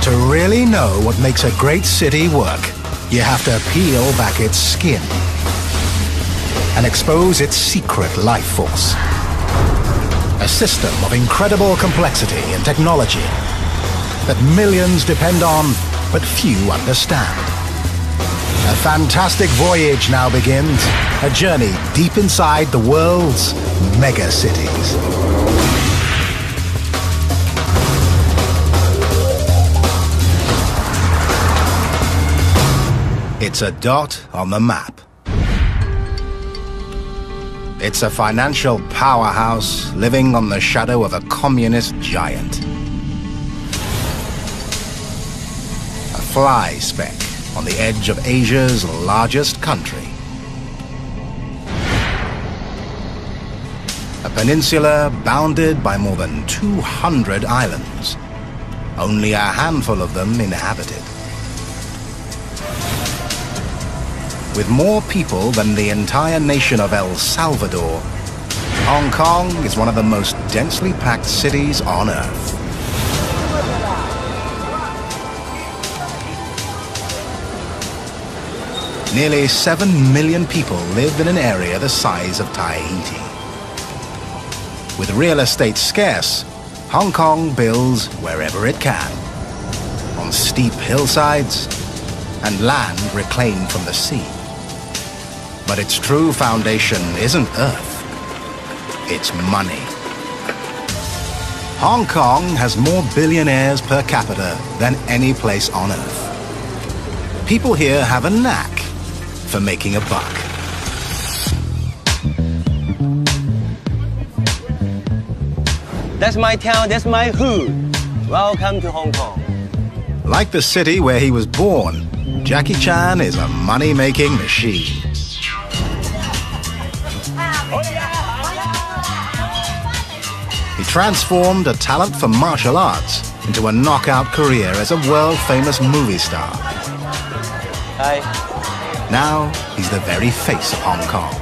To really know what makes a great city work, you have to peel back its skin and expose its secret life force. A system of incredible complexity and technology that millions depend on, but few understand. A fantastic voyage now begins, a journey deep inside the world's megacities. It's a dot on the map. It's a financial powerhouse living on the shadow of a communist giant. A fly speck on the edge of Asia's largest country. A peninsula bounded by more than 200 islands, only a handful of them inhabited. With more people than the entire nation of El Salvador, Hong Kong is one of the most densely packed cities on Earth. Nearly 7 million people live in an area the size of Tahiti. With real estate scarce, Hong Kong builds wherever it can, on steep hillsides and land reclaimed from the sea. But its true foundation isn't Earth, it's money. Hong Kong has more billionaires per capita than any place on Earth. People here have a knack for making a buck. That's my town, that's my hood. Welcome to Hong Kong. Like the city where he was born, Jackie Chan is a money-making machine. He transformed a talent for martial arts into a knockout career as a world-famous movie star. Hi. Now, he's the very face of Hong Kong.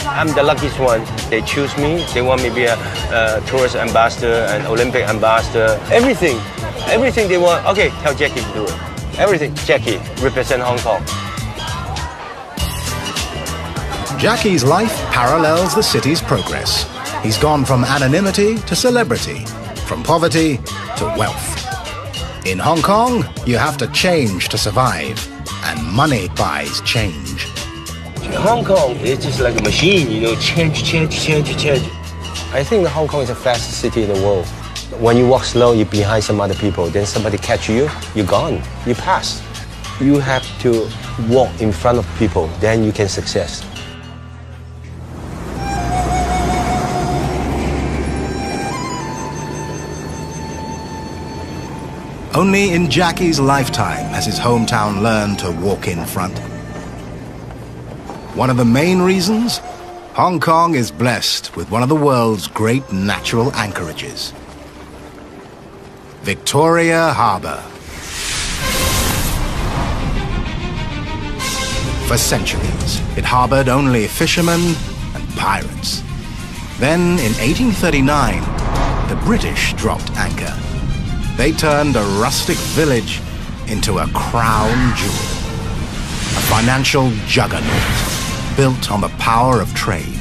I'm the luckiest one. They choose me. They want me to be a tourist ambassador, an Olympic ambassador, everything. Everything they want. Okay, tell Jackie to do it. Everything. Jackie, represent Hong Kong. Jackie's life parallels the city's progress. He's gone from anonymity to celebrity, from poverty to wealth. In Hong Kong, you have to change to survive, and money buys change. Hong Kong is just like a machine, you know, change. I think Hong Kong is the fastest city in the world. When you walk slow, you're behind some other people, then somebody catch you, you're gone, you pass. You have to walk in front of people, then you can success. Only in Jackie's lifetime has his hometown learned to walk in front. One of the main reasons? Hong Kong is blessed with one of the world's great natural anchorages. Victoria Harbour. For centuries, it harbored only fishermen and pirates. Then, in 1839, the British dropped anchor. They turned a rustic village into a crown jewel. A financial juggernaut built on the power of trade.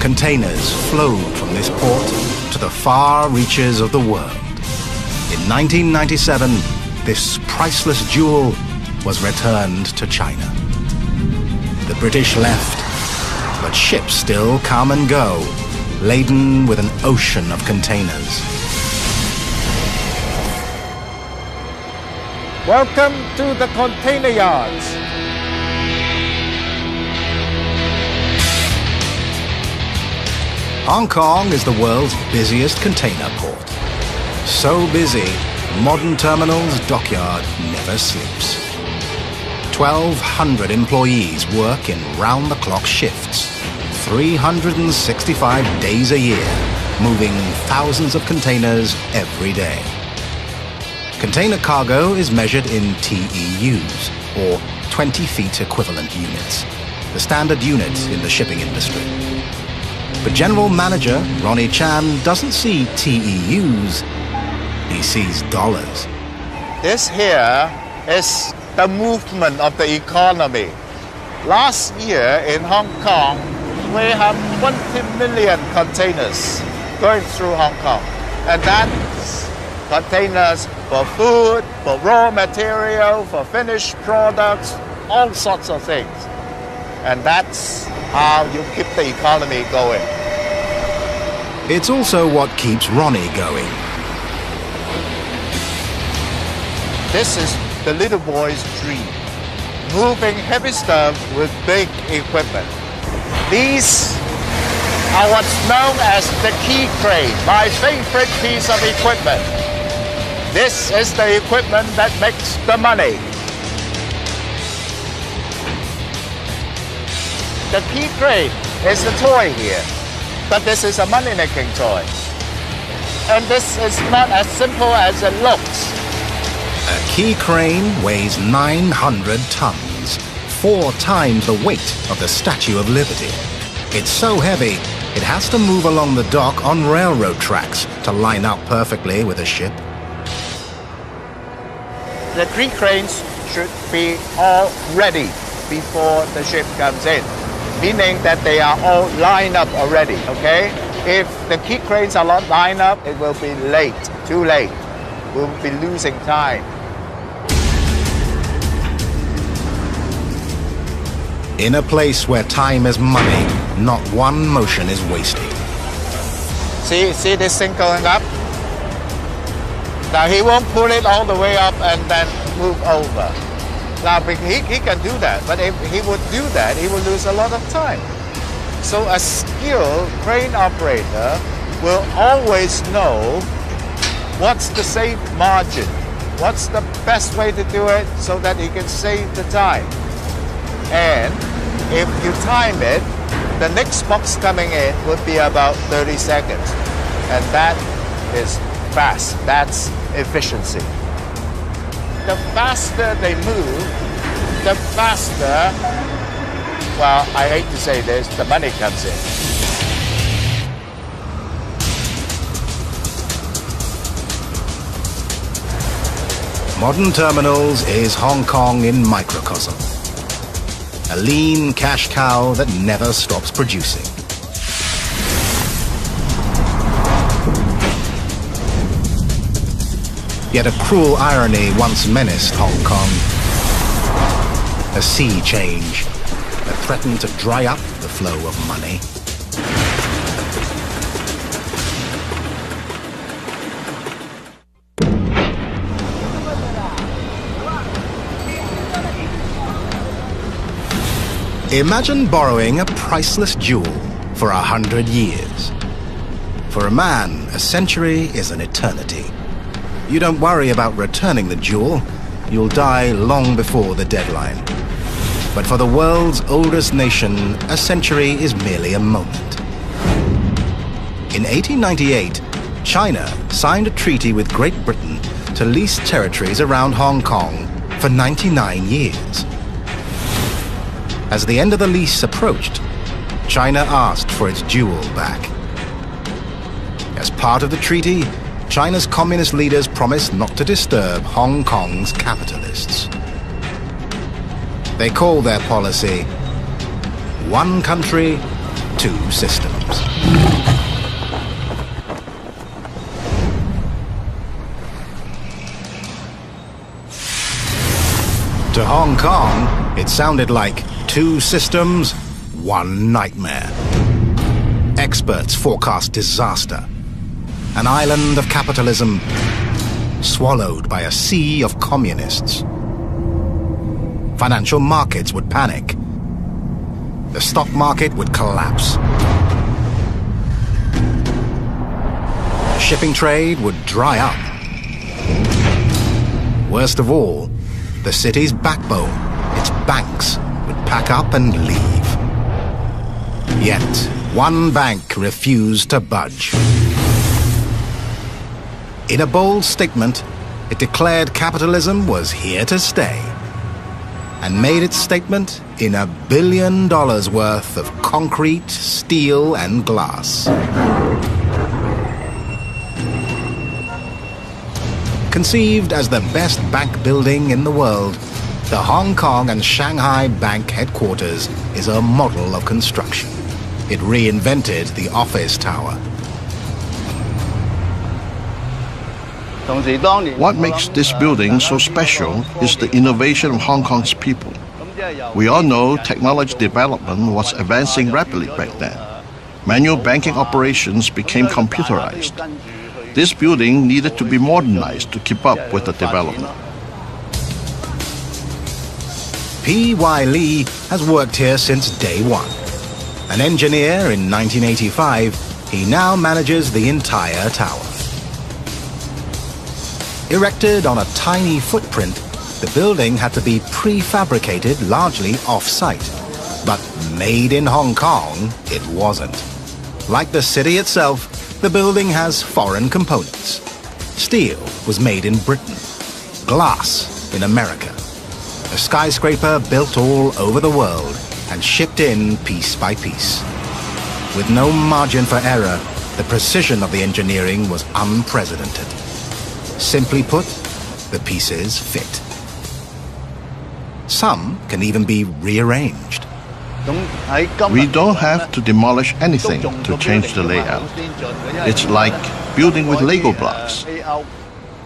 Containers flowed from this port to the far reaches of the world. In 1997, this priceless jewel was returned to China. The British left, but ships still come and go, laden with an ocean of containers. Welcome to the container yards. Hong Kong is the world's busiest container port. So busy, modern terminal's dockyard never sleeps. 1,200 employees work in round-the-clock shifts, 365 days a year, moving thousands of containers every day. Container cargo is measured in TEUs, or 20 feet equivalent units, the standard unit in the shipping industry. But General Manager Ronnie Chan doesn't see TEUs, he sees dollars. This here is the movement of the economy. Last year in Hong Kong, we have 20 million containers going through Hong Kong. And that's containers for food, for raw material, for finished products, all sorts of things. And that's how you keep the economy going. It's also what keeps Ronnie going. This is the little boy's dream. Moving heavy stuff with big equipment. These are what's known as the key crane, my favorite piece of equipment. This is the equipment that makes the money. The key crane is the toy here, but this is a money-making toy. And this is not as simple as it looks. A key crane weighs 900 tons, 4 times the weight of the Statue of Liberty. It's so heavy, it has to move along the dock on railroad tracks to line up perfectly with a ship. The key cranes should be all ready before the ship comes in, meaning that they are all lined up already, okay? If the key cranes are not lined up, it will be late, too late. We'll be losing time. In a place where time is money, not one motion is wasted. See this thing going up? Now he won't pull it all the way up and then move over. Now he can do that, but if he would do that, he would lose a lot of time. So a skilled crane operator will always know what's the safe margin, what's the best way to do it so that he can save the time. And if you time it, the next box coming in would be about 30 seconds. And that is fast. That's efficiency. The faster they move, the faster, well, I hate to say this, the money comes in. Modern Terminals is Hong Kong in microcosm. A lean cash cow that never stops producing. Yet a cruel irony once menaced Hong Kong. A sea change that threatened to dry up the flow of money. Imagine borrowing a priceless jewel for 100 years. For a man, a century is an eternity. You don't worry about returning the jewel. You'll die long before the deadline. But for the world's oldest nation, a century is merely a moment. In 1898, China signed a treaty with Great Britain to lease territories around Hong Kong for 99 years. As the end of the lease approached, China asked for its jewel back. As part of the treaty, China's communist leaders promised not to disturb Hong Kong's capitalists. They call their policy one country, two systems. To Hong Kong, it sounded like two systems, one nightmare. Experts forecast disaster. An island of capitalism swallowed by a sea of communists. Financial markets would panic. The stock market would collapse. The shipping trade would dry up. Worst of all, the city's backbone, its banks, would pack up and leave. Yet, one bank refused to budge. In a bold statement, it declared capitalism was here to stay, and made its statement in $1 billion worth of concrete, steel, and glass. Conceived as the best bank building in the world, the Hong Kong and Shanghai Bank headquarters is a model of construction. It reinvented the office tower. What makes this building so special is the innovation of Hong Kong's people. We all know technology development was advancing rapidly back then. Manual banking operations became computerized. This building needed to be modernized to keep up with the development. P.Y. Lee has worked here since day one. An engineer in 1985, he now manages the entire tower. Erected on a tiny footprint, the building had to be prefabricated largely off-site. But made in Hong Kong, it wasn't. Like the city itself, the building has foreign components. Steel was made in Britain, glass in America. A skyscraper built all over the world and shipped in piece by piece. With no margin for error, the precision of the engineering was unprecedented. Simply put, the pieces fit. Some can even be rearranged. We don't have to demolish anything to change the layout. It's like building with Lego blocks.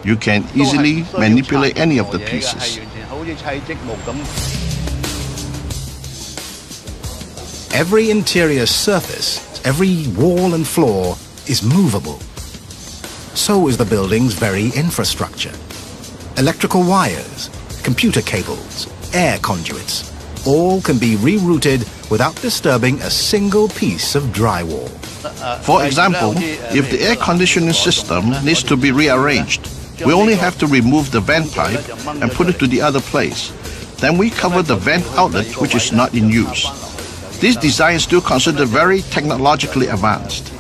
You can easily manipulate any of the pieces. Every interior surface, every wall and floor is movable. So is the building's very infrastructure. Electrical wires, computer cables, air conduits, all can be rerouted without disturbing a single piece of drywall. For example, if the air conditioning system needs to be rearranged, we only have to remove the vent pipe and put it to the other place. Then we cover the vent outlet which is not in use. This design is still considered very technologically advanced.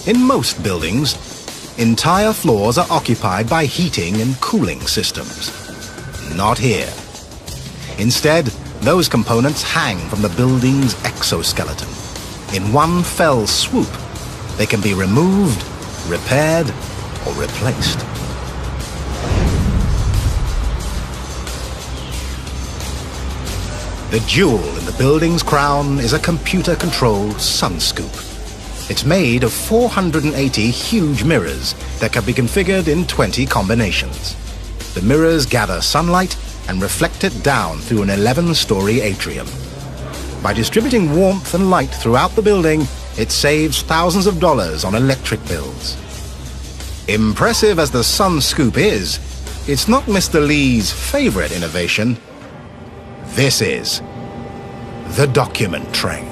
In most buildings, entire floors are occupied by heating and cooling systems. Not here. Instead, those components hang from the building's exoskeleton. In one fell swoop, they can be removed, repaired, or replaced. The jewel in the building's crown is a computer-controlled sun scoop. It's made of 480 huge mirrors that can be configured in 20 combinations. The mirrors gather sunlight and reflect it down through an 11-story atrium. By distributing warmth and light throughout the building, it saves thousands of dollars on electric bills. Impressive as the sun scoop is, it's not Mr. Lee's favorite innovation. This is the document train.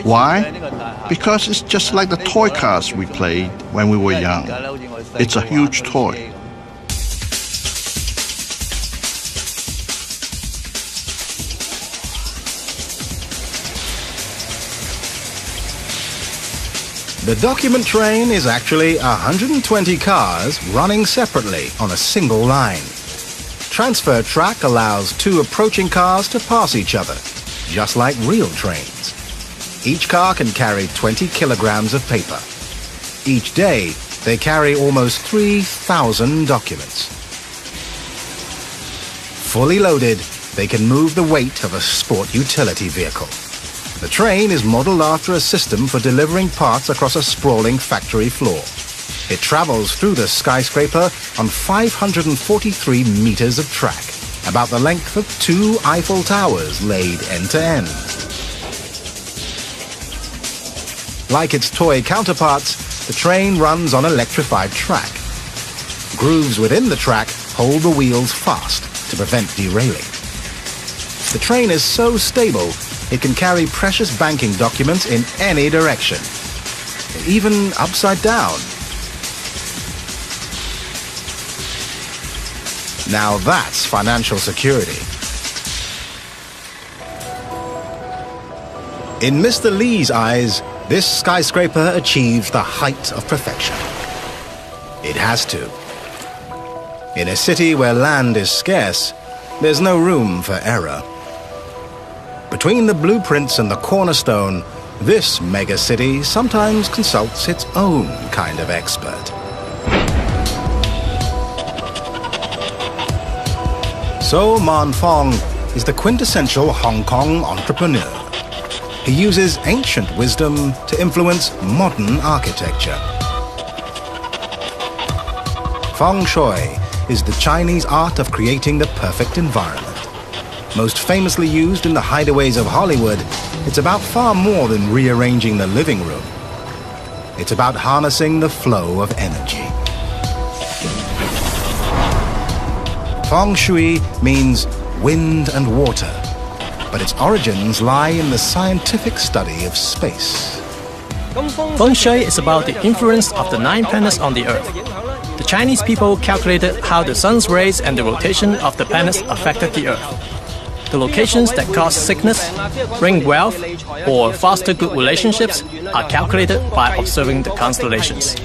Why? Because it's just like the toy cars we played when we were young. It's a huge toy. The document train is actually 120 cars running separately on a single line. Transfer track allows two approaching cars to pass each other, just like real trains. Each car can carry 20 kilograms of paper. Each day, they carry almost 3,000 documents. Fully loaded, they can move the weight of a sport utility vehicle. The train is modeled after a system for delivering parts across a sprawling factory floor. It travels through the skyscraper on 543 meters of track, about the length of 2 Eiffel Towers laid end to end. Like its toy counterparts, the train runs on electrified track. Grooves within the track hold the wheels fast to prevent derailing. The train is so stable, it can carry precious banking documents in any direction, even upside down. Now that's financial security. In Mr. Lee's eyes, this skyscraper achieves the height of perfection. It has to. In a city where land is scarce, there's no room for error. Between the blueprints and the cornerstone, this megacity sometimes consults its own kind of expert. So Man Fong is the quintessential Hong Kong entrepreneur. He uses ancient wisdom to influence modern architecture. Feng Shui is the Chinese art of creating the perfect environment. Most famously used in the hideaways of Hollywood, it's about far more than rearranging the living room. It's about harnessing the flow of energy. Feng Shui means wind and water, but its origins lie in the scientific study of space. Feng Shui is about the influence of the 9 planets on the Earth. The Chinese people calculated how the sun's rays and the rotation of the planets affected the Earth. The locations that cause sickness, bring wealth, or foster good relationships are calculated by observing the constellations.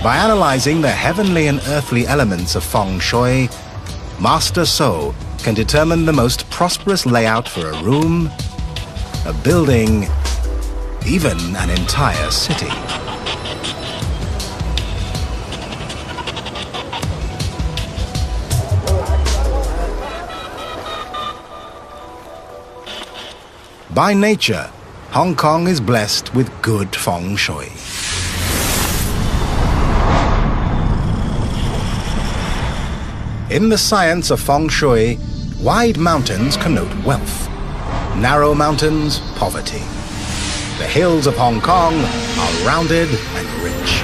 By analyzing the heavenly and earthly elements of Feng Shui, Master So can determine the most prosperous layout for a room, a building, even an entire city. By nature, Hong Kong is blessed with good Feng Shui. In the science of Feng Shui, wide mountains connote wealth, narrow mountains, poverty. The hills of Hong Kong are rounded and rich.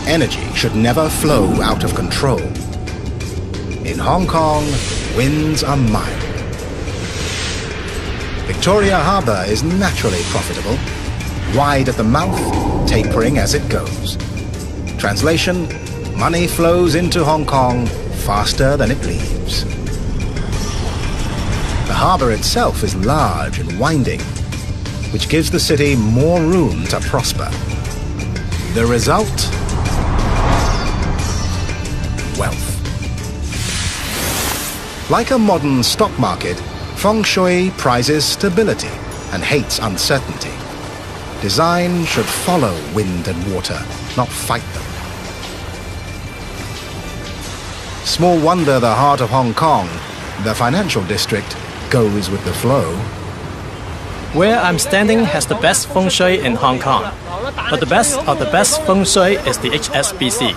Energy should never flow out of control. In Hong Kong, winds are mild. Victoria Harbour is naturally profitable, wide at the mouth, tapering as it goes. Translation: money flows into Hong Kong faster than it leaves. The harbour itself is large and winding, which gives the city more room to prosper. The result? Wealth. Like a modern stock market, Feng Shui prizes stability and hates uncertainty. Design should follow wind and water, not fight them. Small wonder the heart of Hong Kong, the financial district, goes with the flow. Where I'm standing has the best Feng Shui in Hong Kong, but the best of the best Feng Shui is the HSBC.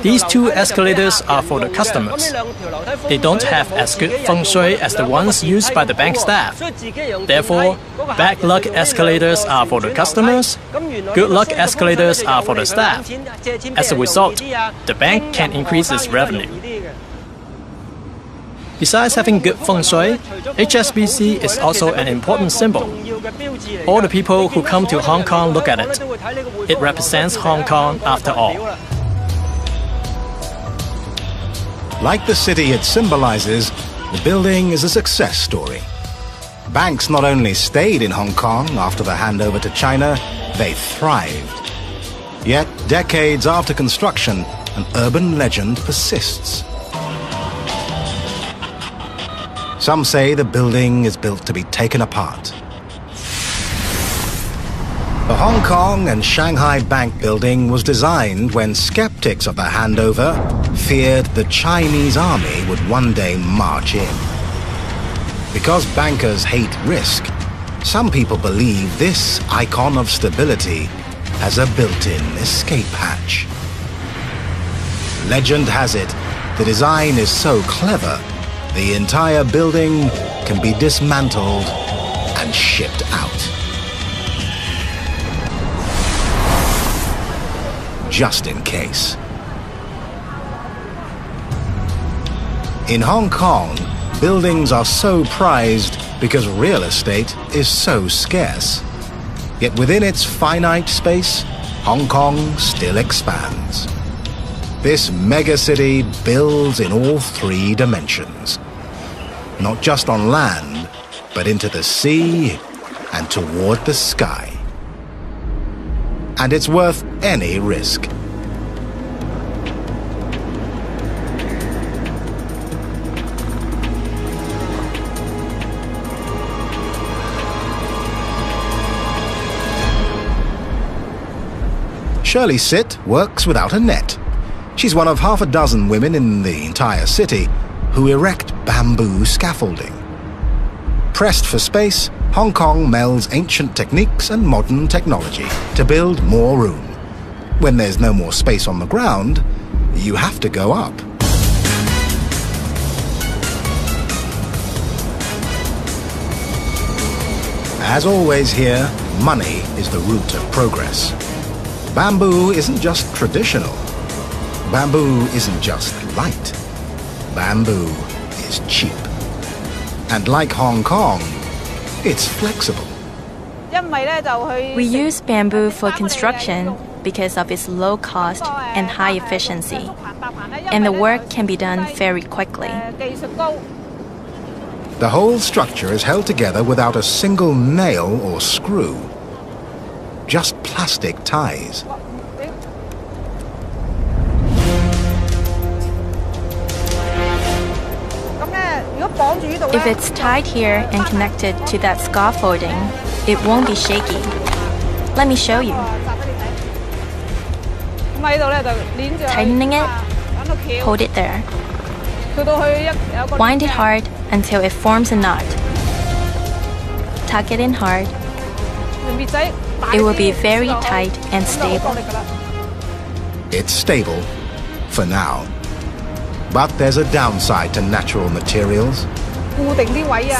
These 2 escalators are for the customers. They don't have as good Feng Shui as the ones used by the bank staff. Therefore, bad luck escalators are for the customers, good luck escalators are for the staff. As a result, the bank can increase its revenue. Besides having good Feng Shui, HSBC is also an important symbol. All the people who come to Hong Kong look at it. It represents Hong Kong after all. Like the city it symbolizes, the building is a success story. Banks not only stayed in Hong Kong after the handover to China, they thrived. Yet, decades after construction, an urban legend persists. Some say the building is built to be taken apart. The Hong Kong and Shanghai Bank building was designed when skeptics of the handover feared the Chinese army would one day march in. Because bankers hate risk, some people believe this icon of stability has a built-in escape hatch. Legend has it, the design is so clever, the entire building can be dismantled and shipped out. Just in case. In Hong Kong, buildings are so prized because real estate is so scarce. Yet within its finite space, Hong Kong still expands. This megacity builds in all 3 dimensions. Not just on land, but into the sea and toward the sky. And it's worth any risk. Shirley Sit works without a net. She's one of half a dozen women in the entire city who erect bamboo scaffolding. Pressed for space, Hong Kong melds ancient techniques and modern technology to build more room. When there's no more space on the ground, you have to go up. As always here, money is the root of progress. Bamboo isn't just traditional. Bamboo isn't just light. Bamboo is cheap. And like Hong Kong, it's flexible. We use bamboo for construction because of its low cost and high efficiency, and the work can be done very quickly. The whole structure is held together without a single nail or screw. Just plastic ties. If it's tied here and connected to that scaffolding, it won't be shaky. Let me show you. Tightening it, hold it there. Wind it hard until it forms a knot. Tuck it in hard. It will be very tight and stable. It's stable for now. But there's a downside to natural materials.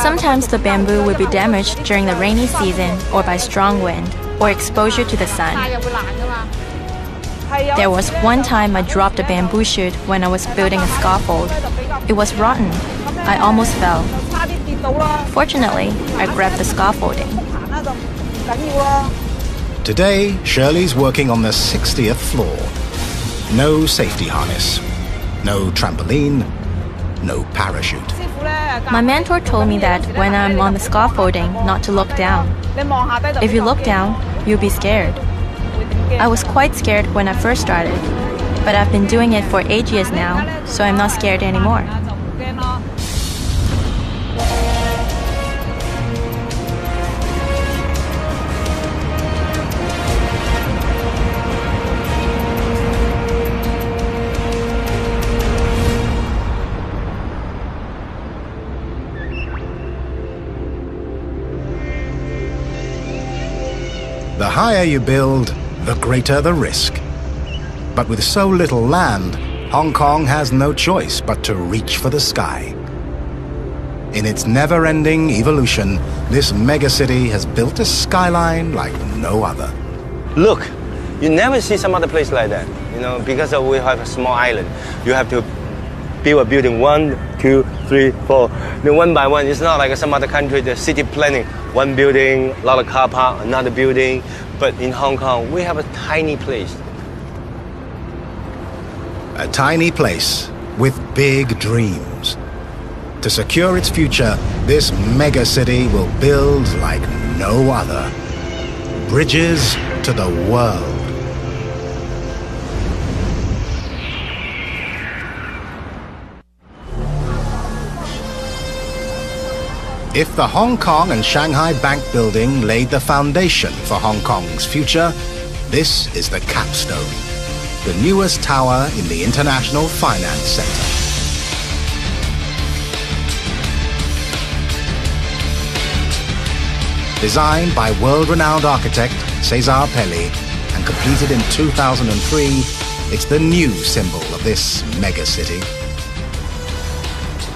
Sometimes the bamboo will be damaged during the rainy season or by strong wind or exposure to the sun. There was one time I dropped a bamboo shoot when I was building a scaffold. It was rotten. I almost fell. Fortunately, I grabbed the scaffolding. Today, Shirley's working on the 60th floor. No safety harness, no trampoline, no parachute. My mentor told me that when I'm on the scaffolding, not to look down. If you look down, you'll be scared. I was quite scared when I first started, but I've been doing it for 8 years now, so I'm not scared anymore. The higher you build, the greater the risk. But with so little land, Hong Kong has no choice but to reach for the sky. In its never-ending evolution, this megacity has built a skyline like no other. Look, you never see some other place like that. You know, because we have a small island, you have to build a building 1, 2, 3, 4. Then one by one. It's not like some other country, the city planning. One building, a lot of car park, another building. But in Hong Kong, we have a tiny place. A tiny place with big dreams. To secure its future, this megacity will build like no other. Bridges to the world. If the Hong Kong and Shanghai Bank building laid the foundation for Hong Kong's future, this is the capstone, the newest tower in the International Finance Center. Designed by world-renowned architect Cesar Pelli and completed in 2003, it's the new symbol of this megacity.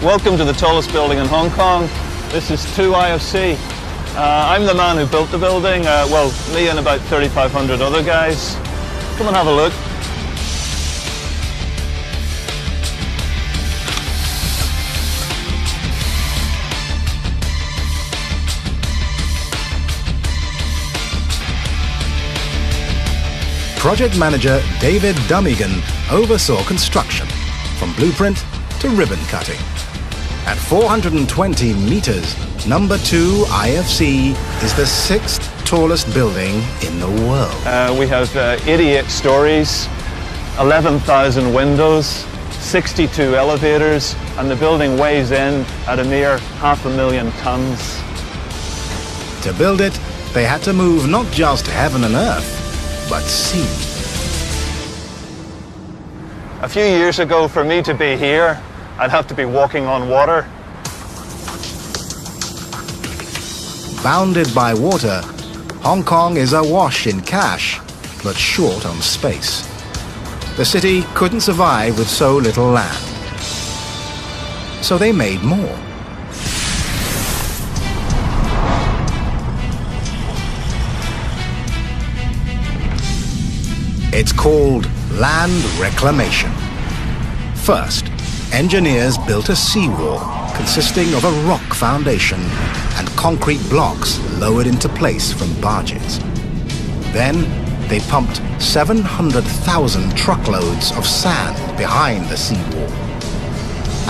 Welcome to the tallest building in Hong Kong. This is 2 IFC. I'm the man who built the building. Well, me and about 3,500 other guys. Come and have a look. Project manager David Dummigan oversaw construction, from blueprint to ribbon cutting. At 420 meters, number 2 IFC is the 6th tallest building in the world. We have 88 stories, 11,000 windows, 62 elevators, and the building weighs in at a mere 500,000 tons. To build it, they had to move not just heaven and earth, but sea. A few years ago, for me to be here, I'd have to be walking on water. Bounded by water, Hong Kong is awash in cash, but short on space. The city couldn't survive with so little land. So they made more. It's called land reclamation. First, engineers built a seawall consisting of a rock foundation and concrete blocks lowered into place from barges. Then, they pumped 700,000 truckloads of sand behind the seawall.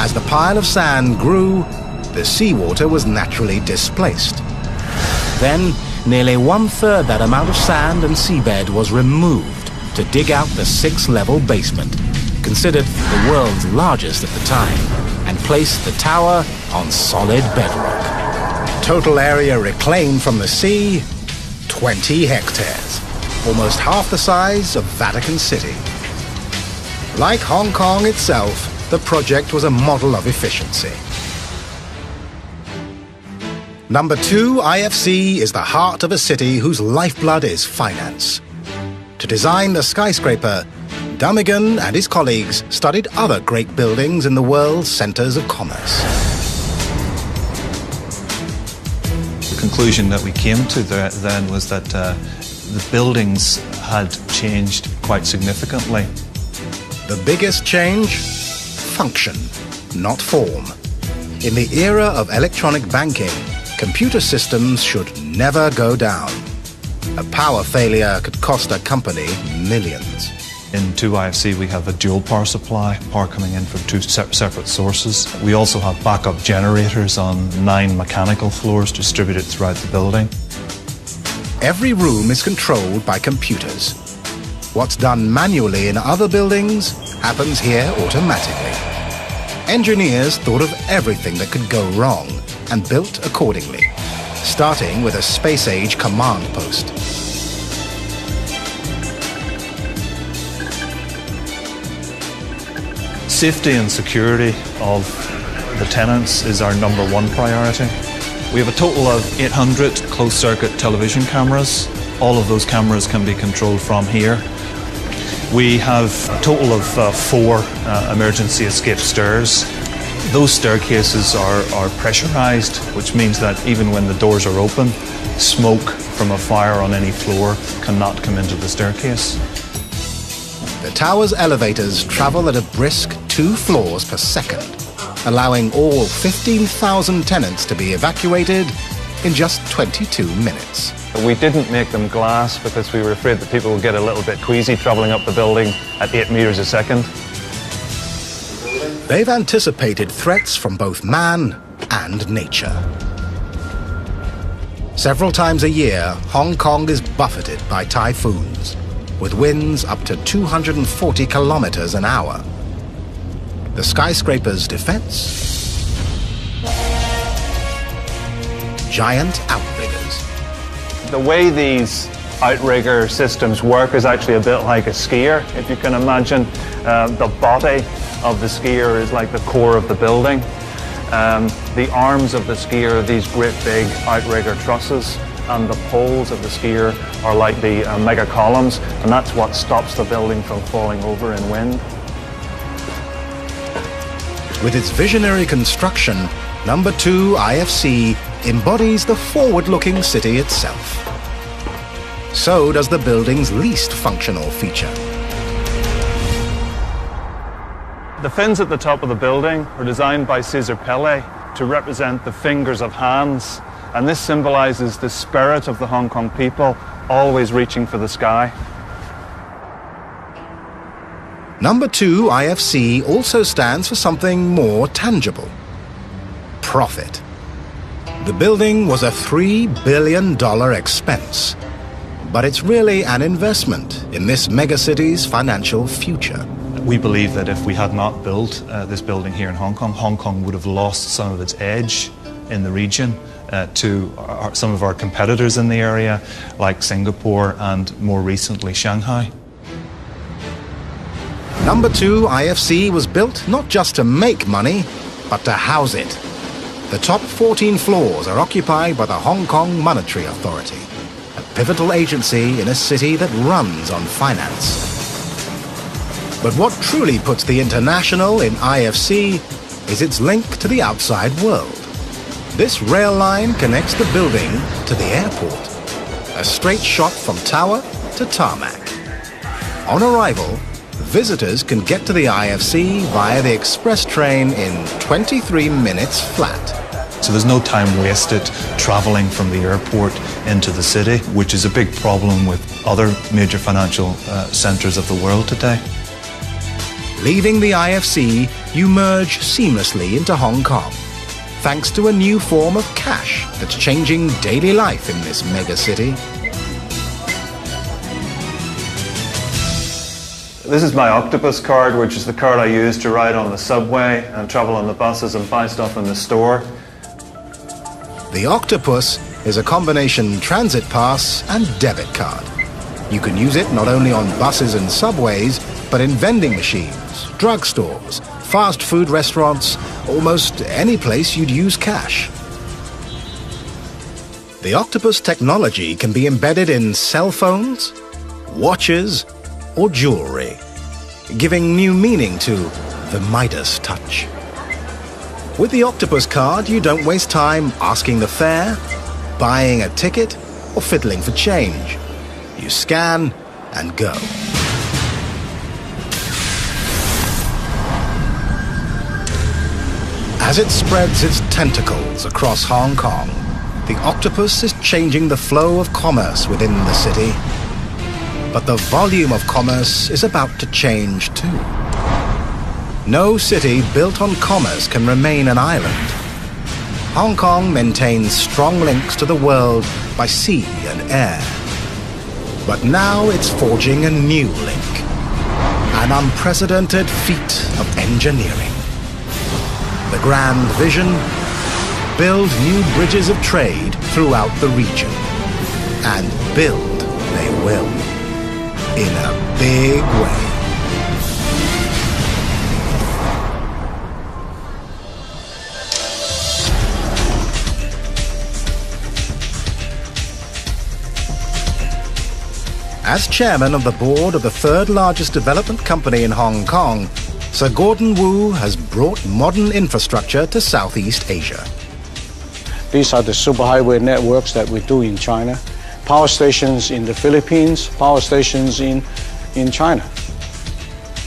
As the pile of sand grew, the seawater was naturally displaced. Then, nearly one-third that amount of sand and seabed was removed to dig out the 6-level basement, considered the world's largest at the time, and placed the tower on solid bedrock. Total area reclaimed from the sea, 20 hectares, almost half the size of Vatican City. Like Hong Kong itself, the project was a model of efficiency. Number 2, IFC is the heart of a city whose lifeblood is finance. To design the skyscraper, Damigan and his colleagues studied other great buildings in the world's centers of commerce. The conclusion that we came to then was that the buildings had changed quite significantly. The biggest change? Function, not form. In the era of electronic banking, computer systems should never go down. A power failure could cost a company millions. In 2IFC, we have a dual power supply, power coming in from 2 separate sources. We also have backup generators on 9 mechanical floors distributed throughout the building. Every room is controlled by computers. What's done manually in other buildings happens here automatically. Engineers thought of everything that could go wrong and built accordingly, starting with a space-age command post. Safety and security of the tenants is our #1 priority. We have a total of 800 closed-circuit television cameras. All of those cameras can be controlled from here. We have a total of 4 emergency escape stairs. Those staircases are pressurized, which means that even when the doors are open, smoke from a fire on any floor cannot come into the staircase. The tower's elevators travel at a brisk 2 floors per second, allowing all 15,000 tenants to be evacuated in just 22 minutes. We didn't make them glass because we were afraid that people would get a little bit queasy travelling up the building at 8 meters a second. They've anticipated threats from both man and nature. Several times a year, Hong Kong is buffeted by typhoons, with winds up to 240 kilometers an hour. The skyscraper's defense? Giant outriggers. The way these outrigger systems work is actually a bit like a skier. If you can imagine, the body of the skier is like the core of the building. The arms of the skier are these great big outrigger trusses, and the poles of the skier are like the mega columns, and that's what stops the building from falling over in wind. With its visionary construction, number 2 IFC embodies the forward-looking city itself. So does the building's least functional feature. The fins at the top of the building were designed by Cesar Pele to represent the fingers of hands, and this symbolizes the spirit of the Hong Kong people, always reaching for the sky. Number 2 IFC also stands for something more tangible: profit. The building was a $3 billion expense, but it's really an investment in this megacity's financial future. We believe that if we had not built this building here in Hong Kong would have lost some of its edge in the region to some of our competitors in the area, like Singapore and more recently Shanghai. Number 2 IFC was built not just to make money, but to house it. The top 14 floors are occupied by the Hong Kong Monetary Authority, a pivotal agency in a city that runs on finance. But what truly puts the International in IFC is its link to the outside world. This rail line connects the building to the airport, a straight shot from tower to tarmac. On arrival, visitors can get to the IFC via the express train in 23 minutes flat. So there's no time wasted traveling from the airport into the city, which is a big problem with other major financial centres of the world today. Leaving the IFC, you merge seamlessly into Hong Kong, thanks to a new form of cash that's changing daily life in this megacity. This is my Octopus card, which is the card I use to ride on the subway and travel on the buses and buy stuff in the store. The Octopus is a combination transit pass and debit card. You can use it not only on buses and subways, but in vending machines, drugstores, fast food restaurants, almost any place you'd use cash. The Octopus technology can be embedded in cell phones, watches, or jewelry, giving new meaning to the Midas touch. With the Octopus card, you don't waste time asking the fare, buying a ticket, or fiddling for change. You scan and go. As it spreads its tentacles across Hong Kong, the Octopus is changing the flow of commerce within the city. But the volume of commerce is about to change too. No city built on commerce can remain an island. Hong Kong maintains strong links to the world by sea and air. But now it's forging a new link, an unprecedented feat of engineering. The grand vision: build new bridges of trade throughout the region. And build they will, in a big way. As chairman of the board of the third largest development company in Hong Kong, Sir Gordon Wu has brought modern infrastructure to Southeast Asia. These are the superhighway networks that we do in China. Power stations in the Philippines, power stations in China.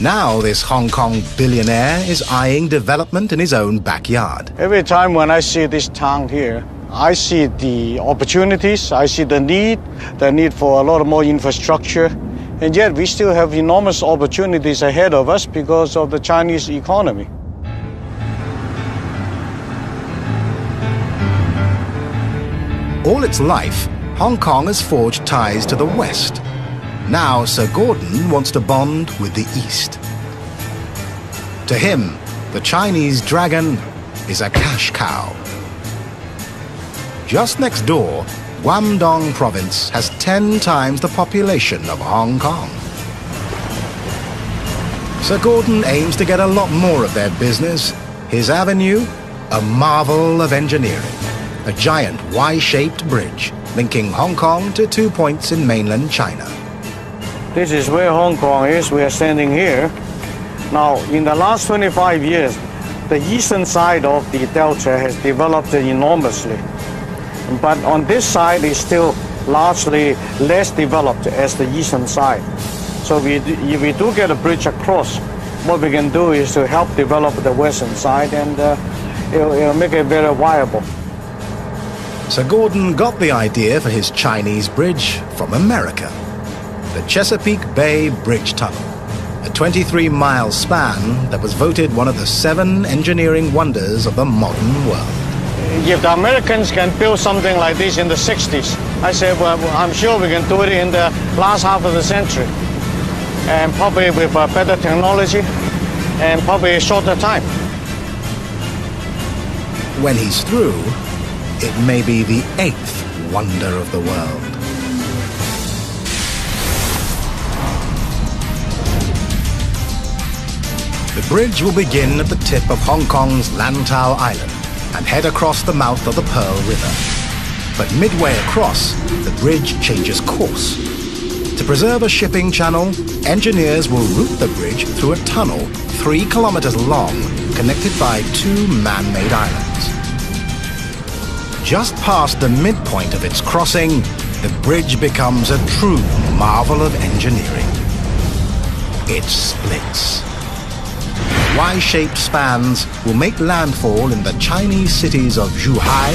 Now this Hong Kong billionaire is eyeing development in his own backyard. Every time when I see this town here, I see the opportunities, I see the need for a lot more infrastructure, and yet we still have enormous opportunities ahead of us because of the Chinese economy. All its life, Hong Kong has forged ties to the West. Now Sir Gordon wants to bond with the East. To him, the Chinese dragon is a cash cow. Just next door, Guangdong province has 10 times the population of Hong Kong. Sir Gordon aims to get a lot more of their business. His avenue, a marvel of engineering. A giant Y-shaped bridge linking Hong Kong to 2 points in mainland China. This is where Hong Kong is. We are standing here. Now, in the last 25 years, the eastern side of the delta has developed enormously. But on this side is still largely less developed as the eastern side. So if we do get a bridge across, what we can do is to help develop the western side, and it'll make it very viable. Sir Gordon got the idea for his Chinese bridge from America. The Chesapeake Bay Bridge Tunnel, a 23-mile span that was voted one of the 7 engineering wonders of the modern world. If the Americans can build something like this in the 60s, I said, well, I'm sure we can do it in the last half of the century. And probably with better technology and probably a shorter time. When he's through, it may be the 8th wonder of the world. The bridge will begin at the tip of Hong Kong's Lantau Island and head across the mouth of the Pearl River. But midway across, the bridge changes course. To preserve a shipping channel, engineers will route the bridge through a tunnel 3 kilometers long, connected by 2 man-made islands. Just past the midpoint of its crossing, the bridge becomes a true marvel of engineering. It splits. Y-shaped spans will make landfall in the Chinese cities of Zhuhai,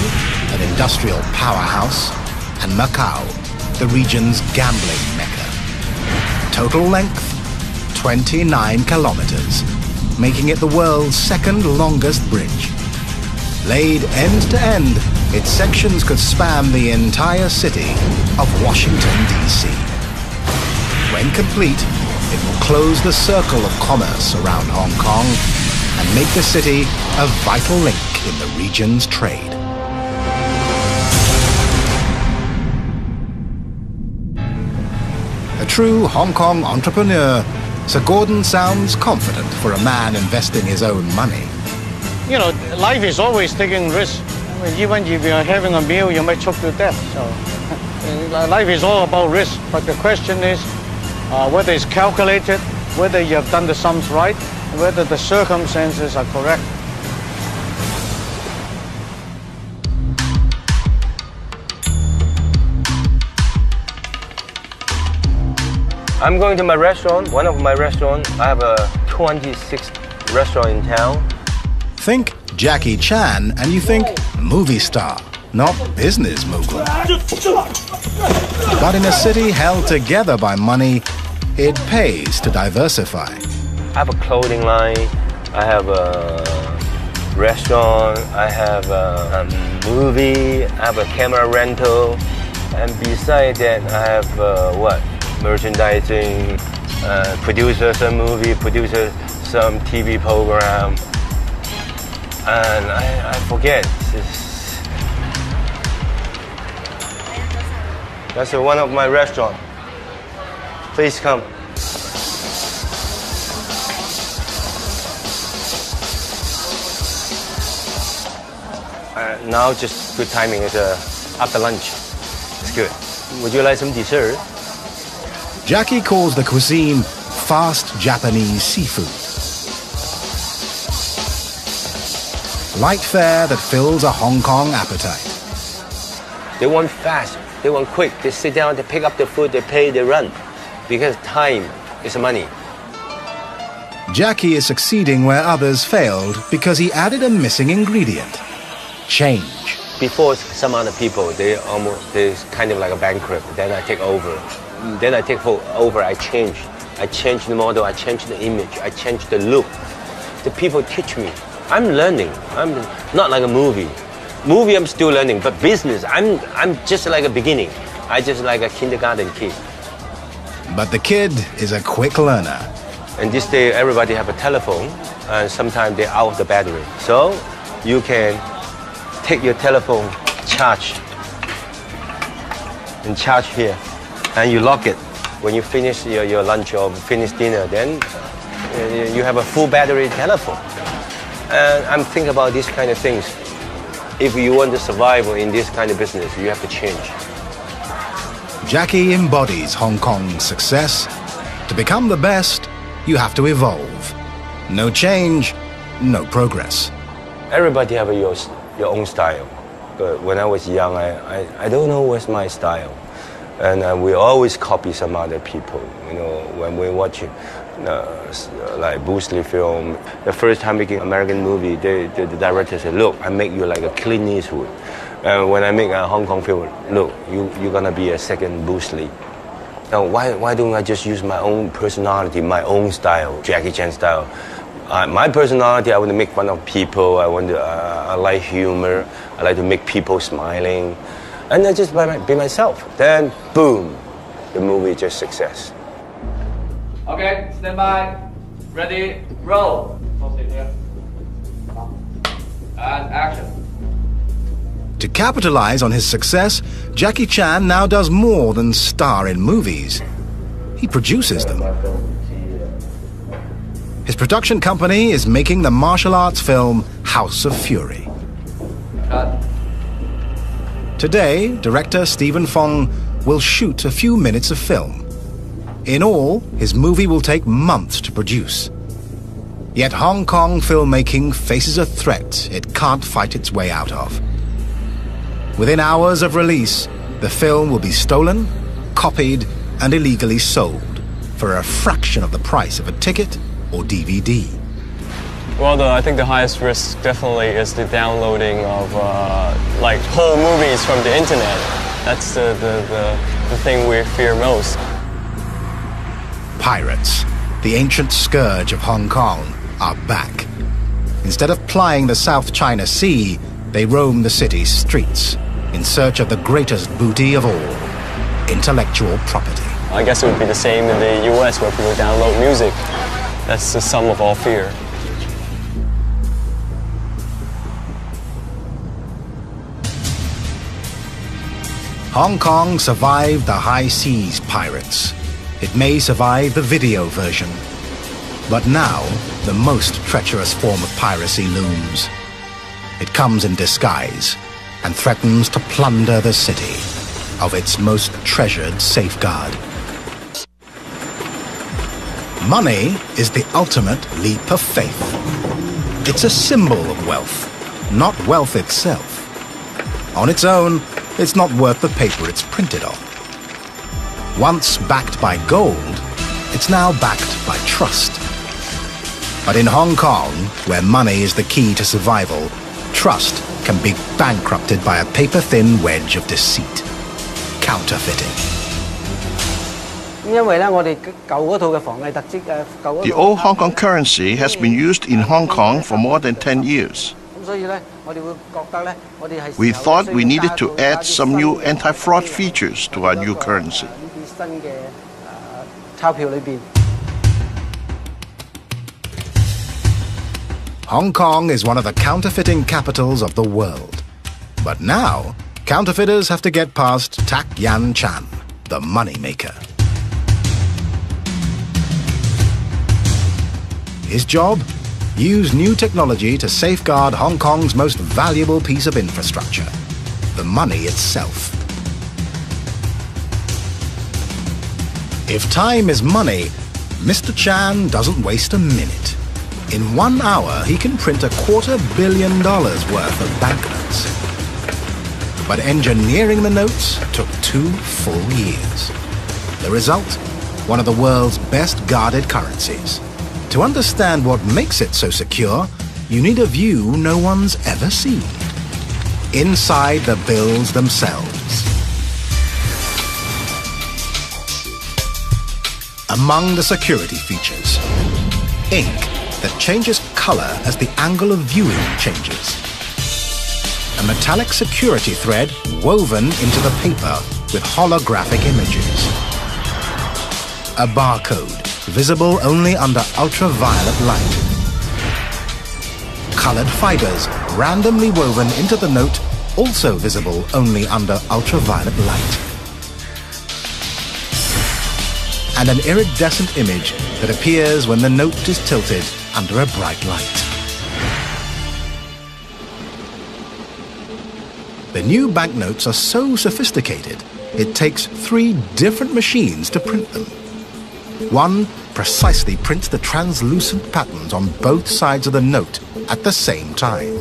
an industrial powerhouse, and Macau, the region's gambling mecca. Total length, 29 kilometers, making it the world's second longest bridge. Laid end to end, its sections could span the entire city of Washington, D.C. When complete, it will close the circle of commerce around Hong Kong and make the city a vital link in the region's trade. A true Hong Kong entrepreneur, Sir Gordon sounds confident for a man investing his own money. You know, life is always taking risks. I mean, even if you're having a meal, you might choke to death. So life is all about risk. But the question is whether it's calculated, whether you have done the sums right, and whether the circumstances are correct. I'm going to my restaurant, one of my restaurants. I have a 26th restaurant in town. Think Jackie Chan and you think movie star, not business mogul. But in a city held together by money, it pays to diversify. I have a clothing line, I have a restaurant, I have a movie, I have a camera rental, and besides that I have merchandising, producer some movie, producer some TV program, and I forget. That's one of my restaurants. Please come. Now just good timing. It's after lunch. It's good. Would you like some dessert? Jackie calls the cuisine fast Japanese seafood. Light fare that fills a Hong Kong appetite. They want fast, they want quick. They sit down, they pick up the food, they pay, they run. Because time is money. Jackie is succeeding where others failed because he added a missing ingredient: change. Before some other people, they're kind of like a bankrupt. Then I take over. Then I take over, I change. I change the model, I change the image, I change the look. The people teach me. I'm learning. I'm not like a movie. Movie, I'm still learning, but business, I'm just like a beginning. I just like a kindergarten kid. But the kid is a quick learner. And this day, everybody have a telephone, and sometimes they're out of the battery. So you can take your telephone, charge here, and you lock it. When you finish your lunch or finish dinner, then you have a full battery telephone. And I'm thinking about these kind of things. If you want to survive in this kind of business, you have to change. Jackie embodies Hong Kong's success. To become the best, you have to evolve. No change, no progress. Everybody have your own style. But when I was young, I don't know what's my style. And we always copy some other people. You know, when we watch like Bruce Lee film, the first time making American movie, the director said, "Look, I make you like a Clint Eastwood." When I make a Hong Kong film, look, you're gonna be a second Bruce Lee. Now, why don't I just use my own personality, my own style, Jackie Chan style? My personality, I want to make fun of people. I like humor. I like to make people smiling. And I just be myself. Then, boom, the movie just success. Okay, stand by. Ready, roll. And action. To capitalize on his success, Jackie Chan now does more than star in movies. He produces them. His production company is making the martial arts film House of Fury. Cut. Today, director Stephen Fong will shoot a few minutes of film. In all, his movie will take months to produce. Yet Hong Kong filmmaking faces a threat it can't fight its way out of. Within hours of release, the film will be stolen, copied, and illegally sold for a fraction of the price of a ticket or DVD. Well, I think the highest risk definitely is the downloading of like whole movies from the internet. That's the thing we fear most. Pirates, the ancient scourge of Hong Kong, are back. Instead of plying the South China Sea, they roam the city's streets in search of the greatest booty of all, intellectual property. I guess it would be the same in the US where people download music. That's the sum of all fear. Hong Kong survived the high seas pirates. It may survive the video version. But now, the most treacherous form of piracy looms. It comes in disguise and threatens to plunder the city of its most treasured safeguard. Money is the ultimate leap of faith. It's a symbol of wealth, not wealth itself. On its own, it's not worth the paper it's printed on. Once backed by gold, it's now backed by trust. But in Hong Kong, where money is the key to survival, trust can be bankrupted by a paper-thin wedge of deceit. Counterfeiting. The old Hong Kong currency has been used in Hong Kong for more than 10 years. We thought we needed to add some new anti-fraud features to our new currency. Hong Kong is one of the counterfeiting capitals of the world. But now, counterfeiters have to get past Tak Yan Chan, the moneymaker. His job? Use new technology to safeguard Hong Kong's most valuable piece of infrastructure, the money itself. If time is money, Mr. Chan doesn't waste a minute. In 1 hour, he can print $250 million worth of banknotes. But engineering the notes took 2 full years. The result? One of the world's best guarded currencies. To understand what makes it so secure, you need a view no one's ever seen. Inside the bills themselves. Among the security features, ink that changes color as the angle of viewing changes. A metallic security thread woven into the paper with holographic images. A barcode visible only under ultraviolet light. Colored fibers randomly woven into the note, also visible only under ultraviolet light. And an iridescent image that appears when the note is tilted under a bright light. The new banknotes are so sophisticated, it takes 3 different machines to print them. One precisely prints the translucent patterns on both sides of the note at the same time.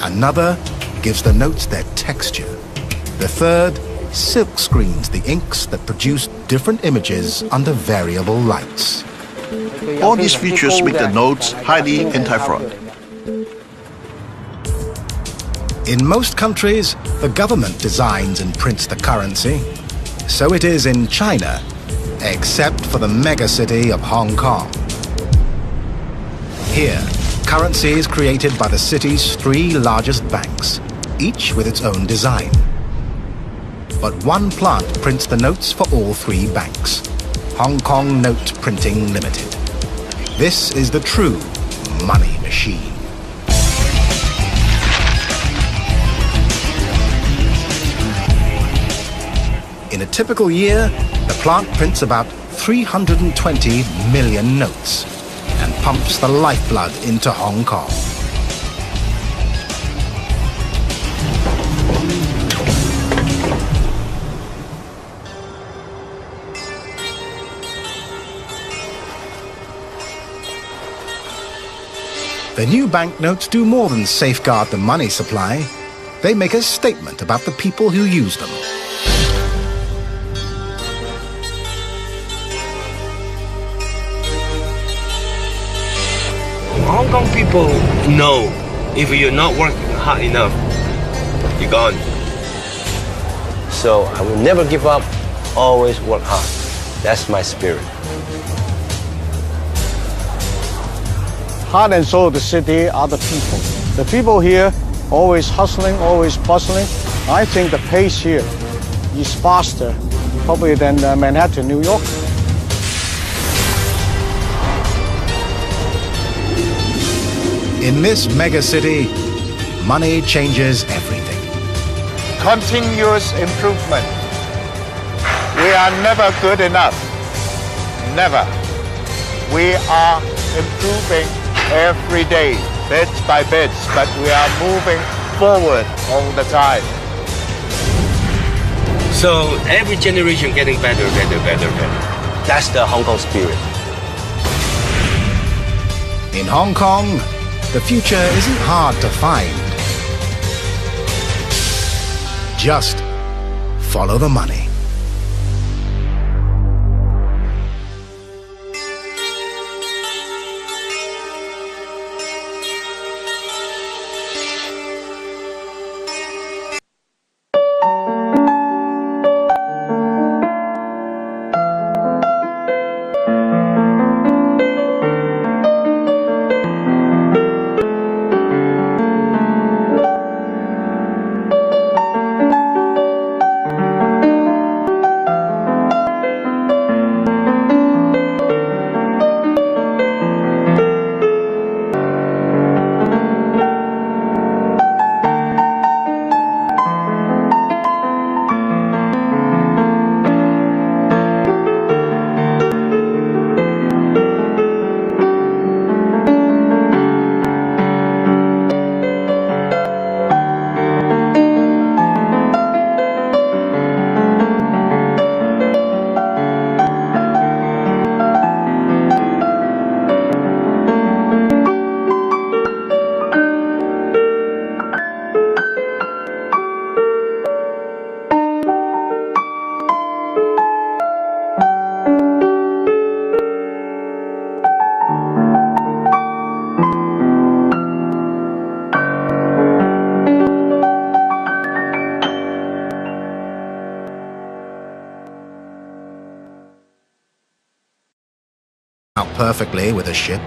Another gives the notes their texture. The third silk screens the inks that produce different images under variable lights. All these features make the notes highly anti-fraud. In most countries, the government designs and prints the currency. So it is in China, except for the megacity of Hong Kong. Here, currency is created by the city's 3 largest banks, each with its own design. But one plant prints the notes for all 3 banks, Hong Kong Note Printing Limited. This is the true money machine. In a typical year, the plant prints about 320 million notes and pumps the lifeblood into Hong Kong. The new banknotes do more than safeguard the money supply. They make a statement about the people who use them. Hong Kong people know if you're not working hard enough, you're gone. So I will never give up, always work hard. That's my spirit. Heart and soul of the city are the people. The people here, always hustling, always bustling. I think the pace here is faster, probably than Manhattan, New York. In this megacity, money changes everything. Continuous improvement. We are never good enough. Never. We are improving every day, bit by bit, but we are moving forward all the time. So every generation getting better. That's the Hong Kong spirit. In Hong Kong, the future isn't hard to find. Just follow the money. Out perfectly with a ship.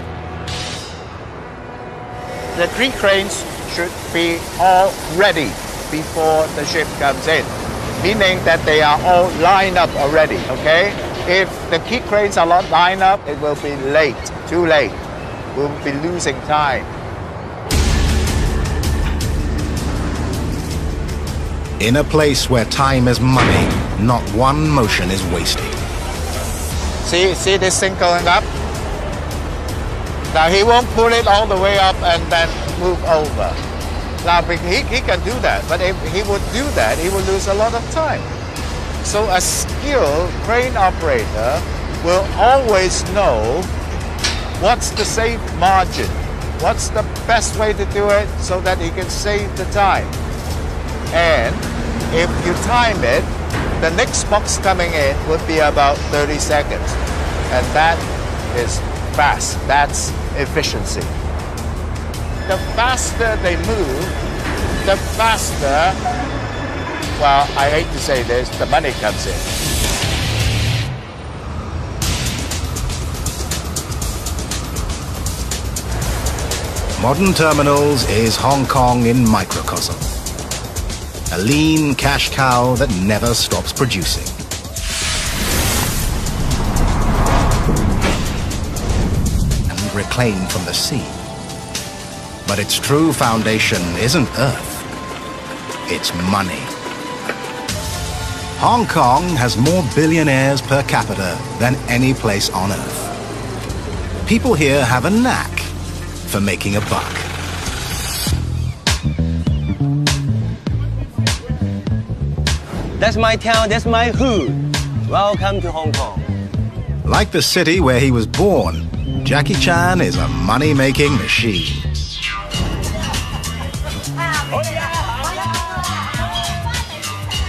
The 3 cranes should be all ready before the ship comes in, meaning that they are all lined up already, okay? If the key cranes are not lined up, it will be late, too late. We'll be losing time. In a place where time is money, not one motion is wasted. See this thing going up? Now he won't pull it all the way up and then move over. Now he can do that, but if he would do that, he would lose a lot of time. So a skilled crane operator will always know what's the safe margin, what's the best way to do it so that he can save the time. And if you time it, the next box coming in would be about 30 seconds. And that is fast. That's efficiency. The faster they move, the faster, well, I hate to say this, the money comes in. Modern terminals is Hong Kong in microcosm. A lean cash cow that never stops producing. And reclaimed from the sea. But its true foundation isn't earth, it's money. Hong Kong has more billionaires per capita than any place on earth. people here have a knack for making a buck. That's my town, that's my hood. Welcome to Hong Kong. Like the city where he was born, Jackie Chan is a money-making machine.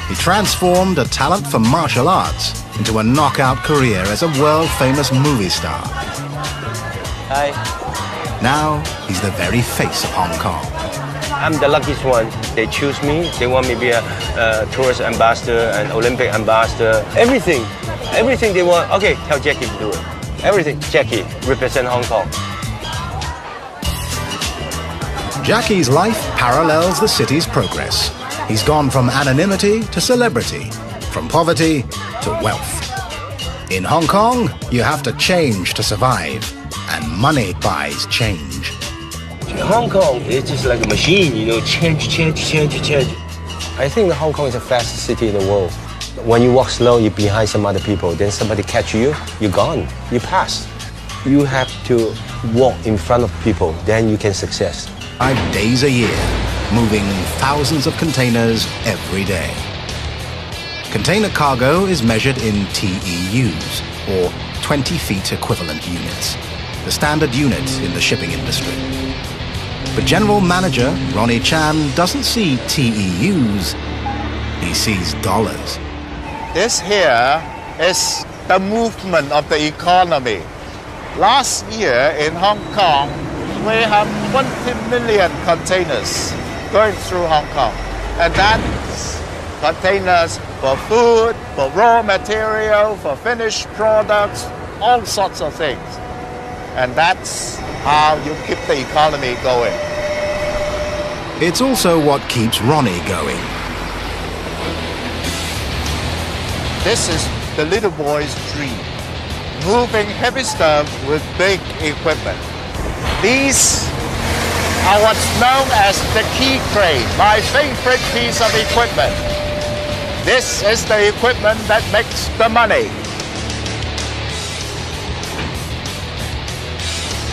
He transformed a talent for martial arts into a knockout career as a world-famous movie star. Hi. Now, he's the very face of Hong Kong. I'm the luckiest one. They choose me. They want me to be a tourist ambassador, an Olympic ambassador, everything. Everything they want. Okay, tell Jackie to do it. Everything. Jackie, represent Hong Kong. Jackie's life parallels the city's progress. He's gone from anonymity to celebrity, from poverty to wealth. In Hong Kong, you have to change to survive, and money buys change. Hong Kong is just like a machine, you know, change. I think Hong Kong is the fastest city in the world. When you walk slow, you're behind some other people, then somebody catch you, you're gone, you pass. You have to walk in front of people, then you can success. 5 days a year, moving thousands of containers every day. Container cargo is measured in TEUs, or 20 feet equivalent units, the standard unit in the shipping industry. But General Manager Ronnie Chan doesn't see TEUs, he sees dollars. This here is the movement of the economy. Last year in Hong Kong, we have 20 million containers going through Hong Kong. And that's containers for food, for raw material, for finished products, all sorts of things. And that's how you keep the economy going. It's also what keeps Ronnie going. This is the little boy's dream, moving heavy stuff with big equipment. These are what's known as the key crane, my favorite piece of equipment. This is the equipment that makes the money.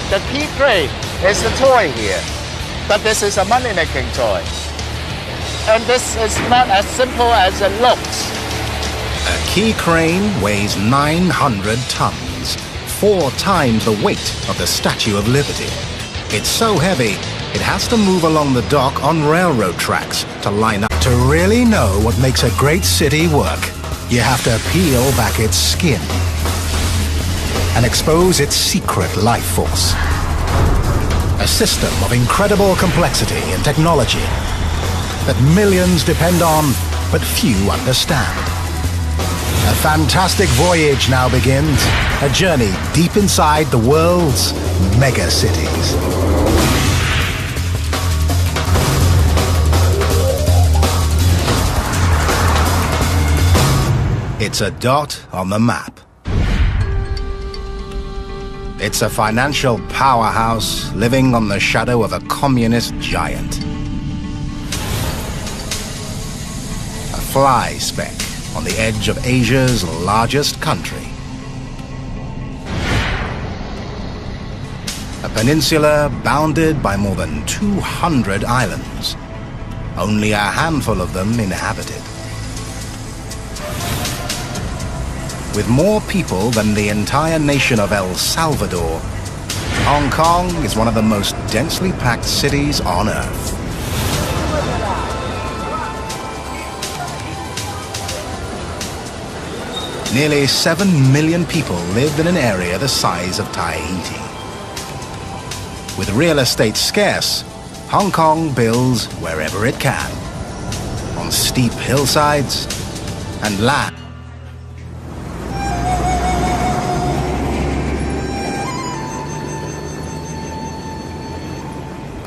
The key crane is the toy here, but this is a money-making toy. And this is not as simple as it looks. A key crane weighs 900 tons, 4 times the weight of the Statue of Liberty. It's so heavy, it has to move along the dock on railroad tracks to line up. To really know what makes a great city work, you have to peel back its skin and expose its secret life force. A system of incredible complexity and technology that millions depend on, but few understand. A fantastic voyage now begins, a journey deep inside the world's megacities. It's a dot on the map. It's a financial powerhouse living on the shadow of a communist giant. A fly speck on the edge of Asia's largest country. A peninsula bounded by more than 200 islands, only a handful of them inhabited. With more people than the entire nation of El Salvador, Hong Kong is one of the most densely packed cities on Earth. Nearly 7 million people live in an area the size of Tahiti. With real estate scarce, Hong Kong builds wherever it can, on steep hillsides and land.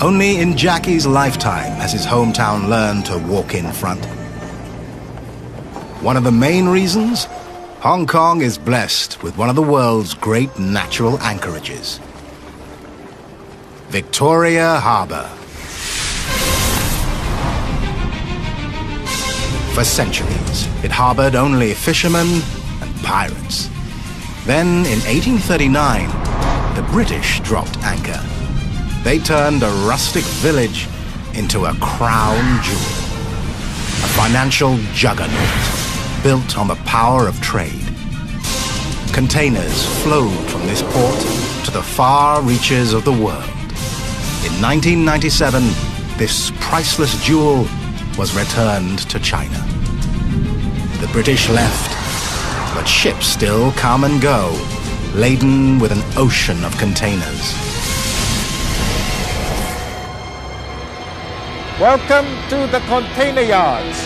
Only in Jackie's lifetime has his hometown learned to walk in front. One of the main reasons? Hong Kong is blessed with one of the world's great natural anchorages, Victoria Harbour. For centuries, it harbored only fishermen and pirates. Then, in 1839, the British dropped anchor. They turned a rustic village into a crown jewel, a financial juggernaut built on the power of trade. Containers flowed from this port to the far reaches of the world. In 1997, this priceless jewel was returned to China. The British left, but ships still come and go, laden with an ocean of containers. Welcome to the container yards.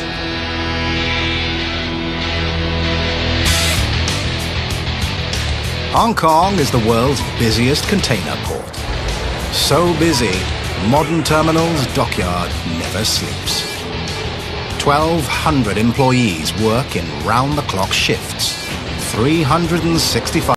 Hong Kong is the world's busiest container port. So busy, modern terminal's dockyard never sleeps. 1,200 employees work in round-the-clock shifts, 365